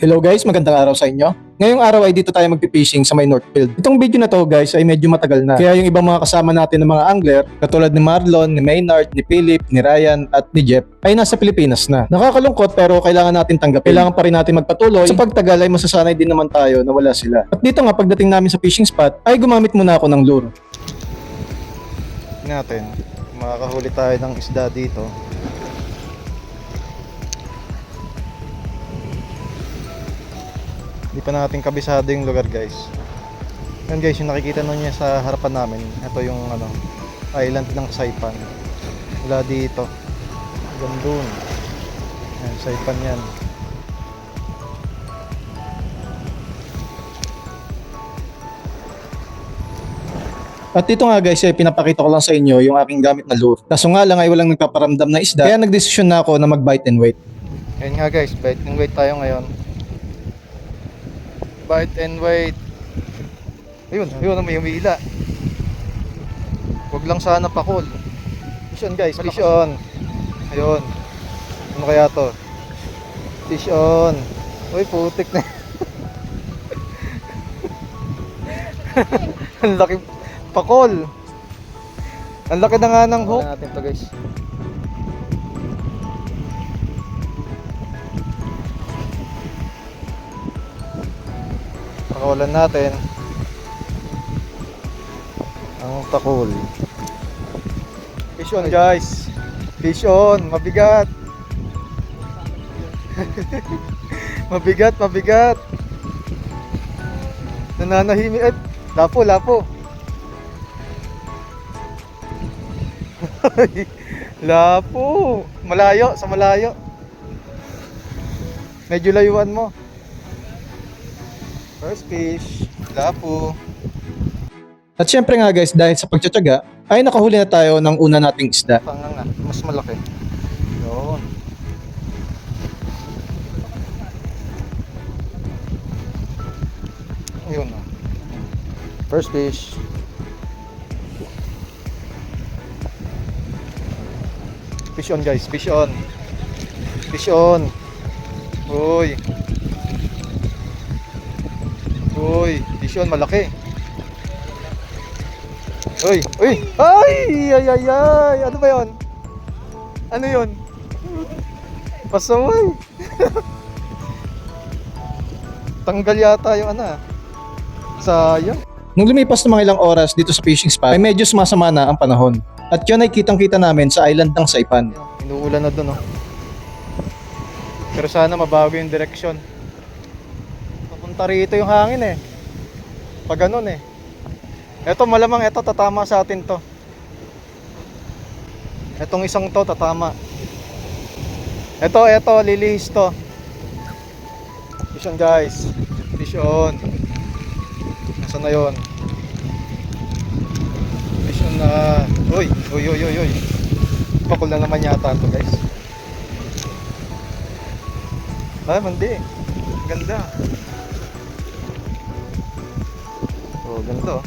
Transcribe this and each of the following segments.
Hello guys, magandang araw sa inyo. Ngayong araw ay dito tayo magpipishing sa may Northfield. Itong video na to guys ay medyo matagal na. Kaya yung ibang mga kasama natin ng mga angler, katulad ni Marlon, ni Maynard, ni Philip, ni Ryan at ni Jeff ay nasa Pilipinas na. Nakakalungkot pero kailangan natin tanggapin. Kailangan pa rin natin magpatuloy. Sa pagtagal ay masasanay din naman tayo na wala sila. At dito nga pagdating namin sa fishing spot ay gumamit muna ako ng lure. Natin, makakahuli tayo ng isda dito. Hindi pa natin kabisado yung lugar guys. Yan guys, yung nakikita nyo niya sa harapan namin. Ito yung island ng Saipan. Mula dito hanggang dun. Yan, Saipan yan. At dito nga guys ay pinapakita ko lang sa inyo yung aking gamit na lure. Kaso nga lang ay walang nagpaparamdam na isda. Kaya nagdesisyon na ako na mag bite and wait. Yan nga guys, bite and wait tayo ngayon. Bite and wait. Ayun, may humila. Huwag lang sana pakol. Fish on guys, fish on. Ayun. Ano kaya to? Fish on. Uy, putik na. Ang laki pakol. Ang laki na nga ng hook. Natin to guys. Pakawalan natin ang takol. Fish on guys. Fish on. Mabigat. Mabigat. Nananahimik. Lapo. Lapo. Sa malayo. Medyo layuan mo. First fish, lapo. At syempre nga guys, dahil sa pagtsatsaga, ay nakahuli na tayo ng una nating isda. Panga nga, mas malaki. Yun. Yun. First fish. Fish on guys, fish on. Fish on. Uy. Fish on, malaki. Uy. Ay. Ano ba yun? Ano yun? Pasaway. Tanggal yata yung sayang. Nung lumipas ng mga ilang oras dito sa fishing spot, ay medyo sumasama na ang panahon. At yun ay kitang-kita namin sa island ng Saipan. Inuulan na dun Pero sana mabago yung direksyon. Papunta rito yung hangin pag ganun Eto malamang tatama sa atin to. Etong isang to tatama. Eto lilihis to. Fish on guys. Fish on. Nasaan na yun? Fish on na. Uy. Pakul na naman yata to guys. Mandi. Ganda. Ganito.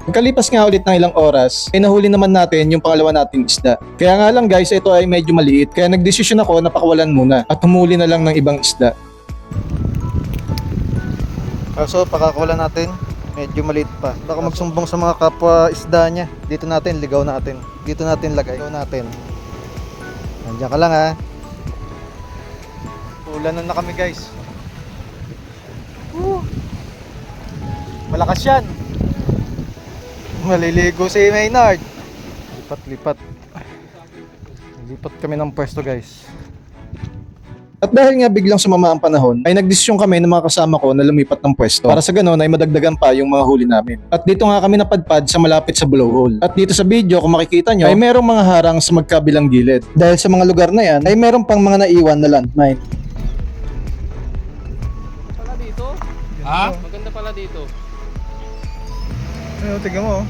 Pagkalipas nga ulit ng ilang oras, ay nahuli naman natin yung pangalawa nating isda. Kaya nga lang guys, ito ay medyo maliit. Kaya nagdesisyon ako na pakawalan muna at humuli na lang ng ibang isda. So pakakawalan natin, medyo maliit pa. Baka magsumbong sa mga kapwa isda niya. Dito natin, ligaw natin. Dito natin lagay. Ligaw natin. Nandiyan ka lang Ulanan na kami guys. Malakas yan. Maliligo si Maynard. Lipat kami ng pwesto guys. At dahil nga biglang sumama ang panahon, ay nagdesisyon kami ng mga kasama ko na lumipat ng pwesto. Para sa ganon ay madagdagan pa yung mga huli namin. At dito nga kami napadpad sa malapit sa blowhole. At dito sa video kung makikita nyo ay merong mga harang sa magkabilang gilid. Dahil sa mga lugar na yan ay merong pang mga naiwan na landmine. Pala dito? Maganda pala dito. Ayun, tignan mo.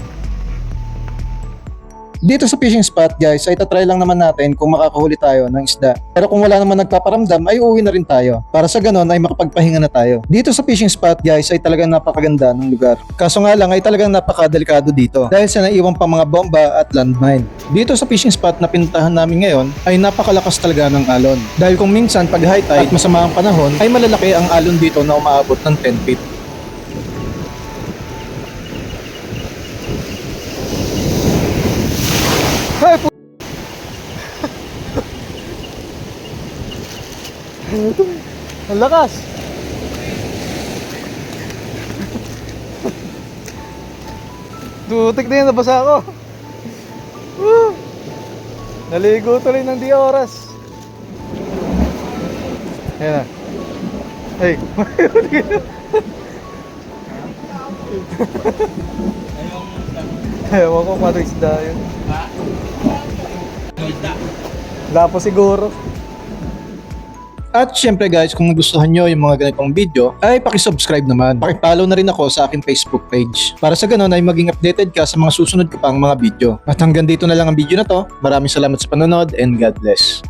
Dito sa fishing spot guys ay tatry lang naman natin kung makakahuli tayo ng isda. Pero kung wala naman nagpaparamdam ay uuwi na rin tayo. Para sa ganon ay makapagpahinga na tayo. Dito sa fishing spot guys ay talagang napakaganda ng lugar. Kaso nga lang ay talagang napakadelikado dito dahil sa naiwan pang mga bomba at landmine. Dito sa fishing spot na pinuntahan namin ngayon ay napakalakas talaga ng alon. Dahil kung minsan pag high tide at masama ang panahon ay malalaki ang alon dito na umaabot ng 10 feet. Ang lakas! Tutik na yan, nabasa ako. Woo! Naligo tuloy ng di oras. Ayan na. Ay! Ewan ko kung ano isda yun. Lapo siguro. At syempre guys, kung nagustuhan nyo yung mga ganitong video, ay pakisubscribe naman. Pakipollow na rin ako sa aking Facebook page. Para sa ganun ay maging updated ka sa mga susunod ko pang mga video. At hanggang dito na lang ang video na to. Maraming salamat sa panonood and God bless.